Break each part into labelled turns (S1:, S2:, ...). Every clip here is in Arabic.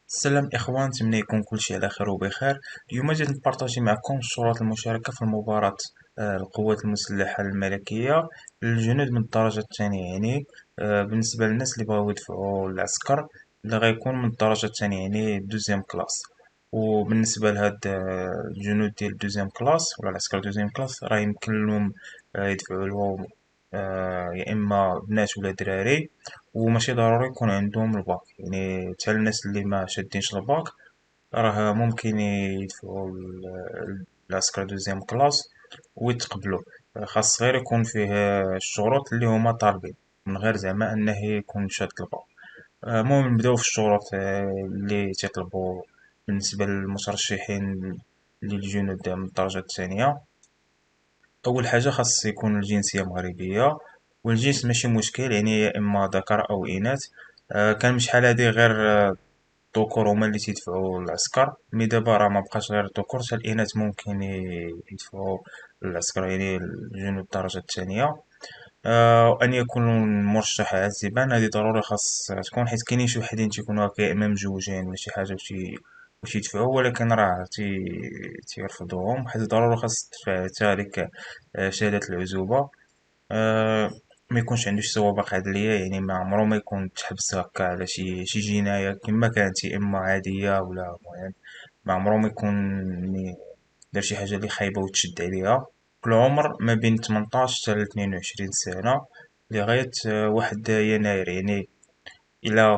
S1: السلام إخوان، نتمنى يكون كلشي على خير وبخير. اليوم جيت نبارطاجي معكم الشروط المشاركة في المباراة القوات المسلحة الملكية للجنود من الدرجة الثانية، بالنسبة للناس اللي بغاو يدفعوا العسكر اللي غيكون من الدرجة الثانية، دوزيام كلاس. وبالنسبة لهاد الجنود ديال دوزيام كلاس ولا العسكر دوزيام كلاس راه يمكن لهم يدفعوا لهم يا إما بنات ولا دراري، وماشي ضروري يكون عندهم الباك. حتى الناس اللي ما شادينش الباك راه ممكن يدفعوا العسكر دوزيام كلاس ويتقبلوا. خاص غير يكون فيه الشروط اللي هما طالبين، من غير زعما انه يكون شاد الباك. المهم نبداو في الشروط اللي تيطلبوا بالنسبة للمترشحين للجنود من الدرجة الثانية. أول حاجة خاص يكون الجنسية مغربية، والجنس ماشي مشكل، يا إما ذكر أو إناث. كان شحال هادي غير الذكور هما اللي تيدفعوا العسكر، مي دابا راه مبقاش غير الذكور، حتى الإناث ممكن يدفعوا العسكر، الجنود الدرجة الثانية. وأن يكون مرشح عازبا، هذه ضروري خاص تكون، حيت كاينين شي وحدين تيكونوا هكا يا إما مجوجين ولا شي حاجة باش يدفعوا، ولكن راه تيرفضوهم، حيت ضروري خاص تدفع حتى هاديك شهادة العزوبة. آه، ما يكونش عنده شي سوابق عدلية، ما عمرو ما يكون تحبس هكا على شي جناية كما كانت، يا إما عادية ولا مهم. ما عمرو ما يكون دار شي حاجة اللي خايبة وتشد عليها. في العمر ما بين 18 حتى ل 22 سنة، لغاية 1 يناير. إلا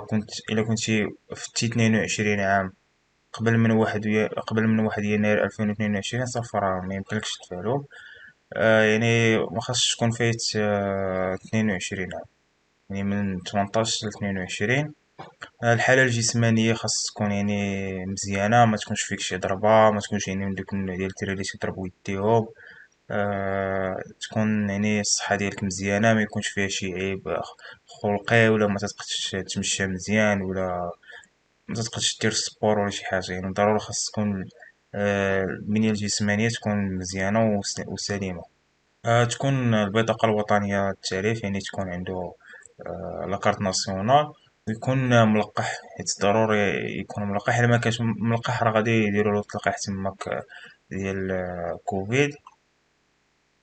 S1: كنتي فتي 22 عام قبل من 1 يناير 2022، صافي راه ميمكنلكش تدفعلهم. ما خاصش تكون فايت 22 عام، من 18 ل 22. الحالة الجسمانية خاص تكون مزيانة، ما تكونش فيك شي ضربة، ما تكونش من دوك النوع ديال الدراري اللي تيضربوا يديهم. تكون الصحة ديالك مزيانة، ما يكونش فيها شي عيب خلقي، ولا ما تقدش تمشى مزيان، ولا ما تقدش دير سبور ولا شي حاجة. ضروري خاص تكون البنية الجسمانية تكون مزيانة وسليمة. تكون البطاقة الوطنية التعريف، تكون عنده لاكارت ناسيونال، ويكون ملقح، حيت ضروري يكون ملقح. إلا ما كانش ملقح راه غادي يديروا له تلقيح تماك ديال كوفيد.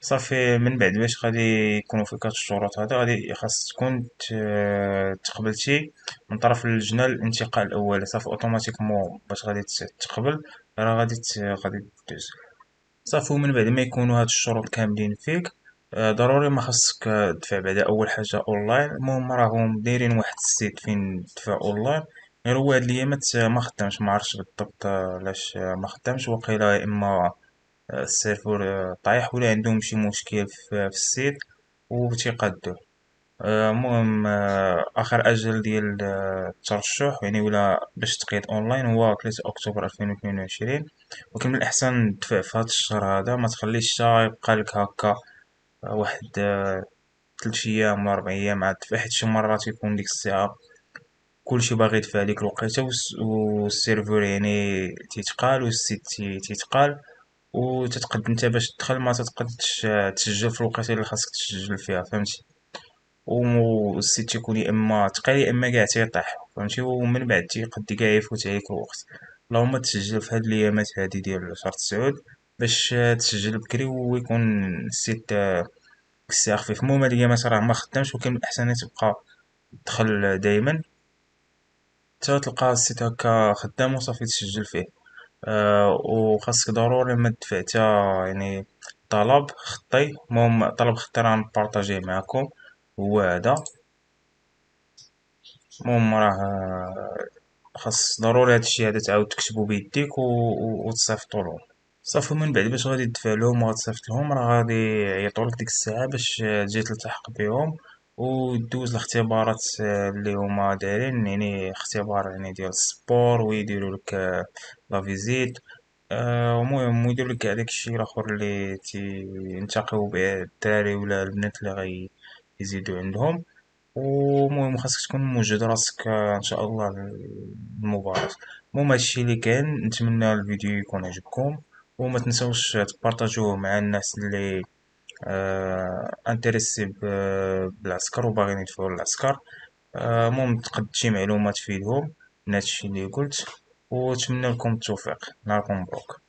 S1: صافي من بعد باش غادي يكونوا فيك هاد الشروط هذا، غادي خاص تكون تقبلتي من طرف اللجنة الانتقاء الأولي. صافي اوتوماتيكمون باش غادي تقبل، راه غادي دوز. صافي. ومن بعد ما يكونوا هاد الشروط كاملين فيك، ضروري ما خاصك تدفع بعدا اول حاجه اونلاين. المهم راهم دايرين واحد السيت فين تدفع اونلاين، غير هو هاد الايامات ما خدامش، ما عرفتش بالضبط علاش ما خدامش. وقيلا يا اما السيرفور طايح، ولا عندهم شي مشكل في السيت وتيقادوه. المهم اخر اجل ديال الترشح، ولا باش تقيد اونلاين، هو 3 اكتوبر 2022. ولكن من الاحسن تدفع في هذا الشهر هذا، ما تخليش حتى يبقى لك هكا واحد 3 ايام ولا 4 ايام عاد تدفع، حيت شي مرات يكون ديك الساعه كلشي باغي يدفع ديك الوقيته، والسيرفور تيتقال، والسيت تيتقال، وتتقد انت باش تدخل ما تتقدش تسجل في الوقيته اللي خاصك تسجل فيها، فهمتي. والسيت تيكون يا اما تقيل يا اما كاع تيطيح، فهمتي. ومن بعد تيقد كاع يفوت عليك الوقت. اللهم تسجل في هاد الايامات هادي ديال شهر تسعود، باش تسجل بكري ويكون السيت كسي خفيف. المهم هاد الايامات راه ما خدامش، ولكن من الاحسن تبقى تدخل دايما حتى تلقى السيت هكا خدام وصافي تسجل فيه. وخاصك ضروري ما تدفع حتى طلب خطي. المهم طلب خطي راه نبارطاجيه معاكم، هو هذا. المهم راه خاص ضروري هادشي هذا تعاود تكتبو بيديك وتصيفطو لهم. صافي من بعد باش غادي تدفع لهم وغتصيفط لهم، راه غادي يعطولك ديك الساعة باش تجي تلتحق بهم وتدوز الاختبارات اللي هما دايرين، اختبار ديال السبور، ويديروا لك لا فيزيت. المهم ويديروا لك كاع داكشي الاخر اللي ينتقيو به الدراري ولا البنات اللي يزيدوا عندهم. ومهم خاصك تكون موجد راسك ان شاء الله للمباراة. المهم هادشي اللي كان، نتمنى الفيديو يكون عجبكم، وما تنسوش تبارطاجوه مع الناس اللي انتريسي بالعسكر وباغيين يدخلوا للعسكر. المهم تقد شي معلومات تفيدهم. من هادشي اللي قلت، ونتمنى لكم التوفيق. نهاركم مبروك.